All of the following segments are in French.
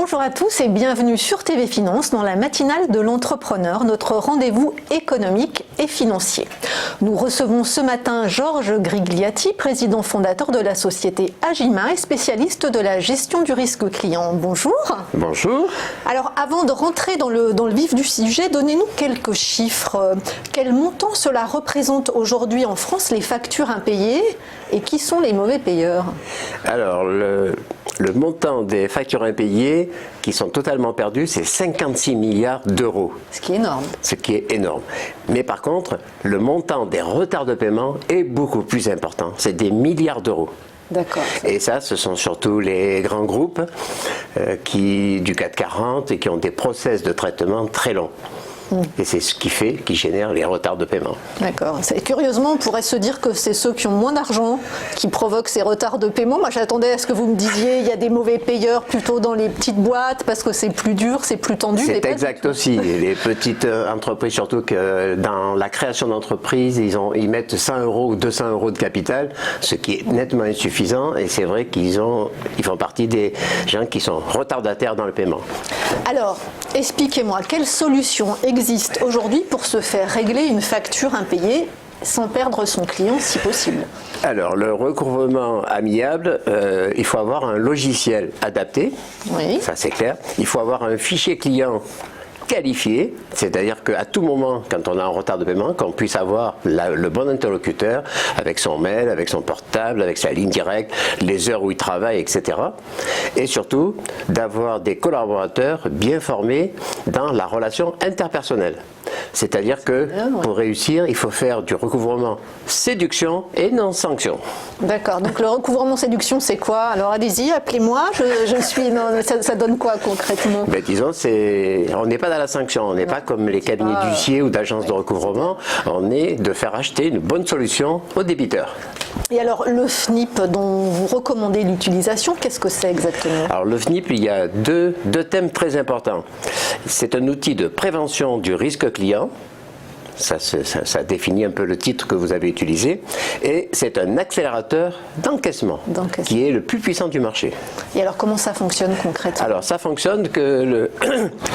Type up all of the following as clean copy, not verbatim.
Bonjour à tous et bienvenue sur TV Finance dans la matinale de l'entrepreneur, notre rendez-vous économique et financier. Nous recevons ce matin Georges Grigliati, président fondateur de la société Agima et spécialiste de la gestion du risque client. Bonjour. Bonjour. Alors avant de rentrer dans le vif du sujet, donnez-nous quelques chiffres. Quel montant cela représente aujourd'hui en France les factures impayées et qui sont les mauvais payeurs? Alors le montant des factures impayées qui sont totalement perdues, c'est 56 milliards d'euros. Ce qui est énorme. Ce qui est énorme. Mais par contre, le montant des retards de paiement est beaucoup plus important. C'est des milliards d'euros. D'accord. Et ça, ce sont surtout les grands groupes du CAC 40 et qui ont des process de traitement très longs. Et c'est ce qui génère les retards de paiement. D'accord. Curieusement, on pourrait se dire que c'est ceux qui ont moins d'argent qui provoquent ces retards de paiement. Moi, j'attendais à ce que vous me disiez il y a des mauvais payeurs plutôt dans les petites boîtes parce que c'est plus dur, c'est plus tendu. C'est exact aussi. Les petites entreprises, surtout que dans la création d'entreprise, ils mettent 100 euros ou 200 euros de capital, ce qui est nettement insuffisant. Et c'est vrai qu'ils font partie des gens qui sont retardataires dans le paiement. Alors, expliquez-moi, quelle solution existe aujourd'hui pour se faire régler une facture impayée sans perdre son client si possible? Alors, le recouvrement amiable, il faut avoir un logiciel adapté, oui. Ça c'est clair. Il faut avoir un fichier client qualifié, c'est-à-dire qu'à tout moment, quand on a un retard de paiement, qu'on puisse avoir le bon interlocuteur avec son mail, avec son portable, avec sa ligne directe, les heures où il travaille, etc. Et surtout, d'avoir des collaborateurs bien formés dans la relation interpersonnelle. C'est-à-dire que pour réussir, il faut faire du recouvrement séduction et non sanction. D'accord. Donc le recouvrement séduction, c'est quoi? Alors allez-y, appelez-moi. Je suis. Non, ça donne quoi concrètement? Disons, on n'est pas dans la sanction. On n'est pas comme les cabinets d'huissiers ou d'agences de recouvrement. On est de faire acheter une bonne solution au débiteur. Et alors le FNIP dont vous recommandez l'utilisation, qu'est-ce que c'est exactement? Alors le FNIP, il y a deux thèmes très importants. C'est un outil de prévention du risque client. Ça définit un peu le titre que vous avez utilisé. Et c'est un accélérateur d'encaissement qui est le plus puissant du marché. Et alors comment ça fonctionne concrètement? Alors ça fonctionne que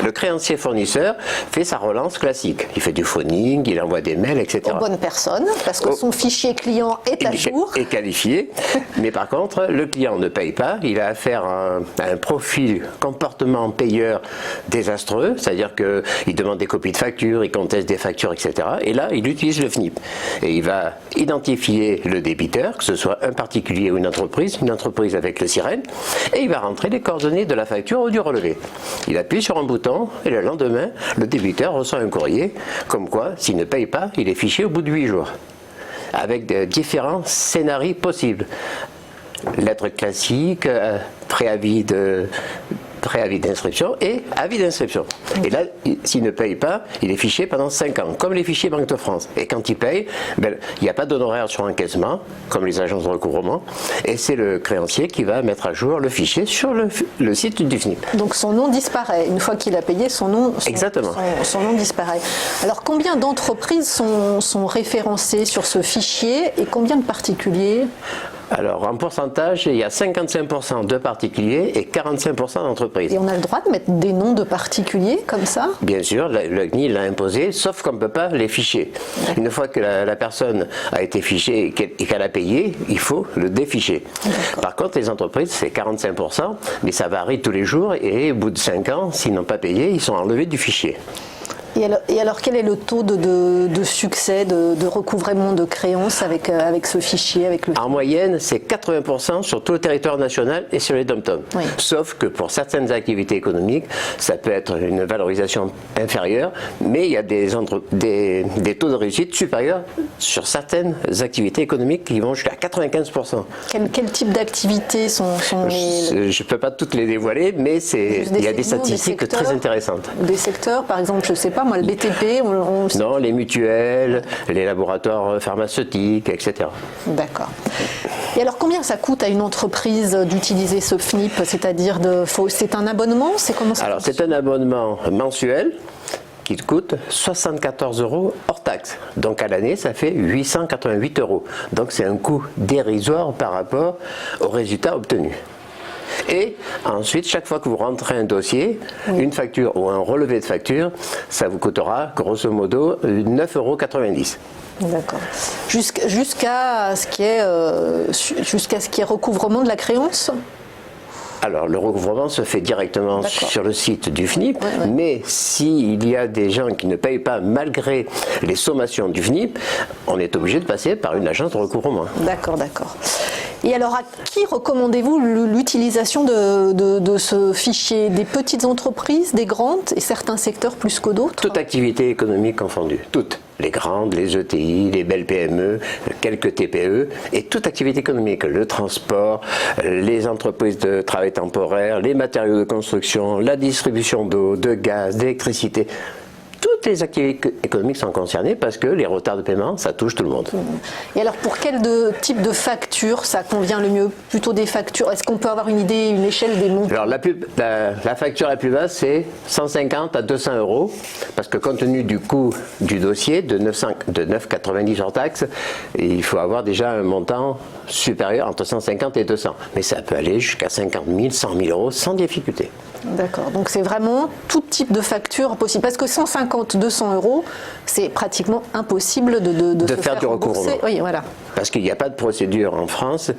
le créancier fournisseur fait sa relance classique. Il fait du phoning, il envoie des mails, etc. Aux bonnes personnes, parce que son fichier client est à jour. Est qualifié. Mais par contre, le client ne paye pas. Il a affaire à un profil comportement payeur désastreux. C'est-à-dire qu'il demande des copies de factures, il conteste des factures, etc. Et là, il utilise le FNIP. Et il va identifier le débiteur, que ce soit un particulier ou une entreprise avec le sirène, et il va rentrer les coordonnées de la facture ou du relevé. Il appuie sur un bouton, et le lendemain, le débiteur reçoit un courrier, comme quoi, s'il ne paye pas, il est fiché au bout de 8 jours, avec différents scénarios possibles. Lettre classique, préavis d'inscription et avis d'inscription. Et là, s'il ne paye pas, il est fiché pendant 5 ans, comme les fichiers Banque de France. Et quand il paye, il n'y a pas d'honoraire sur encaissement, comme les agences de recouvrement, et c'est le créancier qui va mettre à jour le fichier sur le site du FNIP. Donc son nom disparaît. Une fois qu'il a payé, son nom disparaît. Alors combien d'entreprises sont référencées sur ce fichier et combien de particuliers? Alors, en pourcentage, il y a 55% de particuliers et 45% d'entreprises. Et on a le droit de mettre des noms de particuliers comme ça? Bien sûr, le CNIL l'a imposé, sauf qu'on ne peut pas les ficher. Une fois que la personne a été fichée et qu'elle a payé, il faut le déficher. Par contre, les entreprises, c'est 45%, mais ça varie tous les jours et au bout de 5 ans, s'ils n'ont pas payé, ils sont enlevés du fichier. Et alors, quel est le taux de succès, de recouvrement de créances avec ce fichier, En moyenne, c'est 80% sur tout le territoire national et sur les dom-toms. Oui. Sauf que pour certaines activités économiques, ça peut être une valorisation inférieure, mais il y a des taux de réussite supérieurs sur certaines activités économiques qui vont jusqu'à 95%. Quel type d'activités sont les... Je ne peux pas toutes les dévoiler, mais il y a des statistiques très intéressantes. Des secteurs, par exemple, je ne sais pas, moi, le BTP, Non, les mutuelles, les laboratoires pharmaceutiques, etc. D'accord. Et alors, combien ça coûte à une entreprise d'utiliser ce FNIP? C'est-à-dire, c'est un abonnement? Alors, c'est un abonnement mensuel qui coûte 74 € hors taxe. Donc à l'année, ça fait 888 €. Donc c'est un coût dérisoire par rapport aux résultats obtenus. Et ensuite, chaque fois que vous rentrez un dossier, une facture ou un relevé de facture, ça vous coûtera grosso modo 9,90 €. D'accord. Jusqu'à ce qui est recouvrement de la créance. Alors, le recouvrement se fait directement sur le site du FNIP, mais s'il y a des gens qui ne payent pas malgré les sommations du FNIP, on est obligé de passer par une agence de recouvrement. D'accord. Et alors, à qui recommandez-vous l'utilisation de ce fichier? Des petites entreprises, des grandes, et certains secteurs plus que d'autres? Toute activité économique confondue, toutes. Les grandes, les ETI, les belles PME, quelques TPE, et toute activité économique, le transport, les entreprises de travail temporaire, les matériaux de construction, la distribution d'eau, de gaz, d'électricité. Toutes les activités économiques sont concernées parce que les retards de paiement, ça touche tout le monde. Et alors, pour quel type de facture ça convient le mieux? Plutôt des factures? Est-ce qu'on peut avoir une idée, une échelle des montants? Alors, la facture la plus basse, c'est 150 à 200 €, parce que compte tenu du coût du dossier, de 9,90 € hors taxe, il faut avoir déjà un montant supérieur entre 150 et 200. Mais ça peut aller jusqu'à 50 000, 100 000 € sans difficulté. D'accord, donc c'est vraiment tout type de facture possible. Parce que 150, 200 €, c'est pratiquement impossible de se faire du rembourser. recouvrement. Oui, voilà. Parce qu'il n'y a pas de procédure en France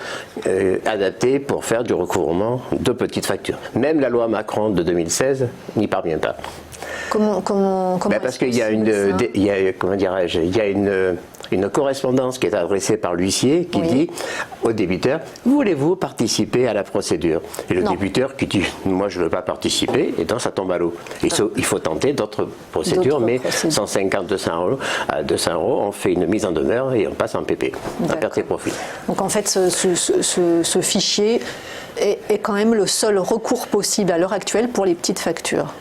adaptée pour faire du recouvrement de petites factures. Même la loi Macron de 2016 n'y parvient pas. Comment Parce qu'il y a une correspondance qui est adressée par l'huissier qui dit au débiteur: voulez-vous participer à la procédure? Et le débiteur qui dit: moi je ne veux pas participer, et donc ça tombe à l'eau. Il faut tenter d'autres procédures, mais 150, 200 €, on fait une mise en demeure et on passe en PP, à perte et profit. Donc en fait, ce fichier est quand même le seul recours possible à l'heure actuelle pour les petites factures.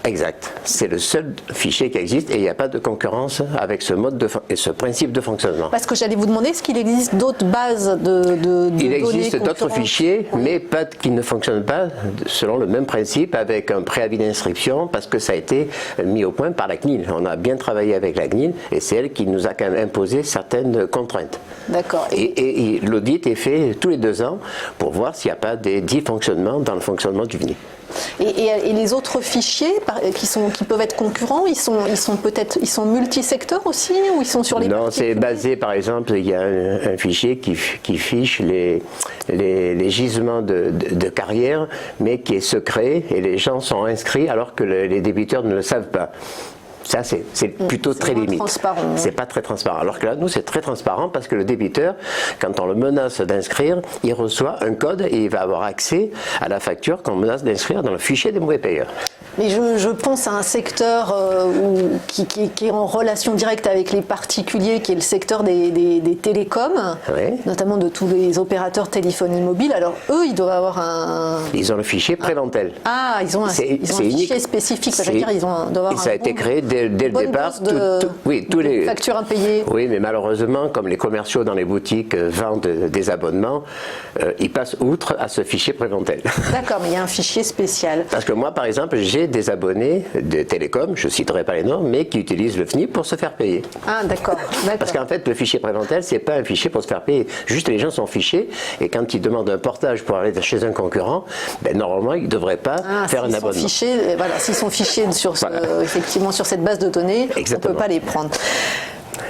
Exact. C'est le seul fichier qui existe et il n'y a pas de concurrence avec ce mode et ce principe de fonctionnement. Parce que j'allais vous demander, est-ce qu'il existe d'autres bases de Il données existe d'autres fichiers, mais pas qui ne fonctionnent pas selon le même principe, avec un préavis d'inscription, parce que ça a été mis au point par la CNIL. On a bien travaillé avec la CNIL et c'est elle qui nous a quand même imposé certaines contraintes. D'accord. Et l'audit est fait tous les 2 ans pour voir s'il n'y a pas des dysfonctionnements dans le fonctionnement du FNIP. Et les autres fichiers qui peuvent être concurrents, ils sont multisecteurs aussi, ou ils sont sur les... Non, c'est basé, par exemple, il y a un fichier qui fiche les gisements de carrière, mais qui est secret, et les gens sont inscrits alors que les débiteurs ne le savent pas. Ça, c'est plutôt très limite. C'est pas très transparent. Alors que là, nous, c'est très transparent parce que le débiteur, quand on le menace d'inscrire, il reçoit un code et il va avoir accès à la facture qu'on menace d'inscrire dans le fichier des mauvais payeurs. Mais je pense à un secteur qui est en relation directe avec les particuliers, qui est le secteur des télécoms, notamment de tous les opérateurs téléphonie mobile. Alors eux, ils doivent avoir un... Ils ont le fichier Préventel. Ah, ils ont un fichier spécifique, ça veut dire ils doivent avoir ça a été créé dès le départ. Tous les factures impayées. Oui, mais malheureusement, comme les commerciaux dans les boutiques vendent des abonnements, ils passent outre à ce fichier Préventel. D'accord, mais il y a un fichier spécial. Parce que moi, par exemple, j'ai des abonnés de télécom, je ne citerai pas les noms, mais qui utilisent le FNIP pour se faire payer. Ah, d'accord. Parce qu'en fait, le fichier Préventel, c'est pas un fichier pour se faire payer. Juste, les gens sont fichés, et quand ils demandent un portage pour aller chez un concurrent, normalement, ils ne devraient pas faire un abonnement. S'ils sont fichés effectivement sur cette base de données, exactement, on ne peut pas les prendre.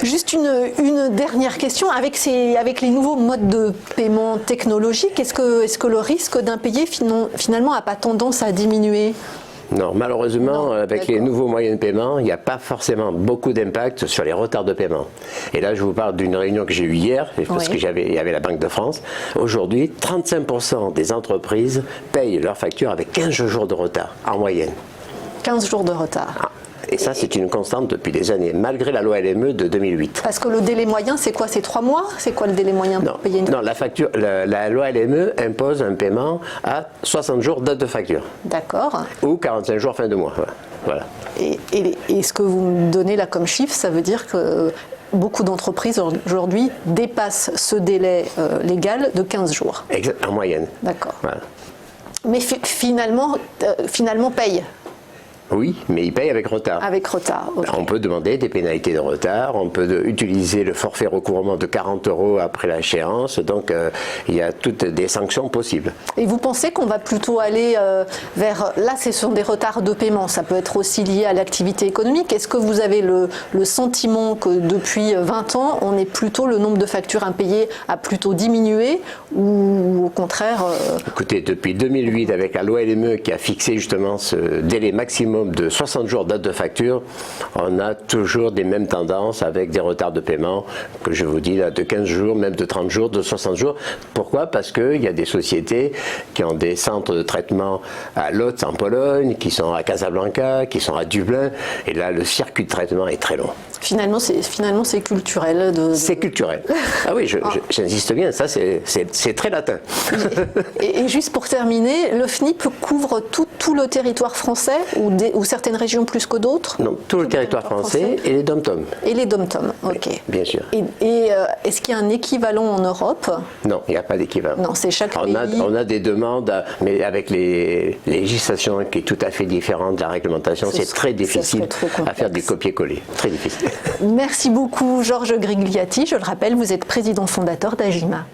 Juste une dernière question, avec les nouveaux modes de paiement technologiques, est-ce que le risque d'impayé finalement n'a pas tendance à diminuer? Non, malheureusement, avec les nouveaux moyens de paiement, il n'y a pas forcément beaucoup d'impact sur les retards de paiement. Et là, je vous parle d'une réunion que j'ai eue hier, parce qu'il y avait la Banque de France. Aujourd'hui, 35% des entreprises payent leurs factures avec 15 jours de retard, en moyenne. 15 jours de retard. Et ça, c'est une constante depuis des années, malgré la loi LME de 2008. Parce que le délai moyen, c'est quoi? C'est 3 mois? C'est quoi le délai moyen pour payer une facture? La loi LME impose un paiement à 60 jours date de facture. D'accord. Ou 45 jours fin de mois. Voilà. Et ce que vous me donnez là comme chiffre, ça veut dire que beaucoup d'entreprises aujourd'hui dépassent ce délai légal de 15 jours. Exact, en moyenne. D'accord. Voilà. Mais finalement payent. Oui, mais ils payent avec retard. Avec retard, ok. On peut demander des pénalités de retard, on peut utiliser le forfait recouvrement de 40 € après l'échéance, donc il y a toutes des sanctions possibles. Et vous pensez qu'on va plutôt aller vers... Là, ce sont des retards de paiement, ça peut être aussi lié à l'activité économique. Est-ce que vous avez le sentiment que depuis 20 ans, on est plutôt, le nombre de factures impayées a plutôt diminué ou au contraire... Écoutez, depuis 2008, avec la loi LME qui a fixé justement ce délai maximum de 60 jours date de facture, on a toujours des mêmes tendances avec des retards de paiement, que je vous dis là, de 15 jours, même de 30 jours, de 60 jours. Pourquoi? Parce qu'il y a des sociétés qui ont des centres de traitement à Łódź en Pologne, qui sont à Casablanca, qui sont à Dublin, et là le circuit de traitement est très long. Finalement, c'est culturel. C'est culturel. Ah oui, j'insiste bien, ça c'est très latin. Et juste pour terminer, le FNIP couvre tout le territoire français ou certaines régions plus que d'autres? Non, tout le territoire français et les dom-toms. Et les dom-toms, ok. Oui, bien sûr. Et est-ce qu'il y a un équivalent en Europe? Non, il n'y a pas d'équivalent. Non, c'est chaque pays. On a des demandes, mais avec les législations qui est tout à fait différente de la réglementation, c'est très difficile à faire du copier-coller. Très difficile. Merci beaucoup, Georges Grigliati. Je le rappelle, vous êtes président fondateur d'Agima.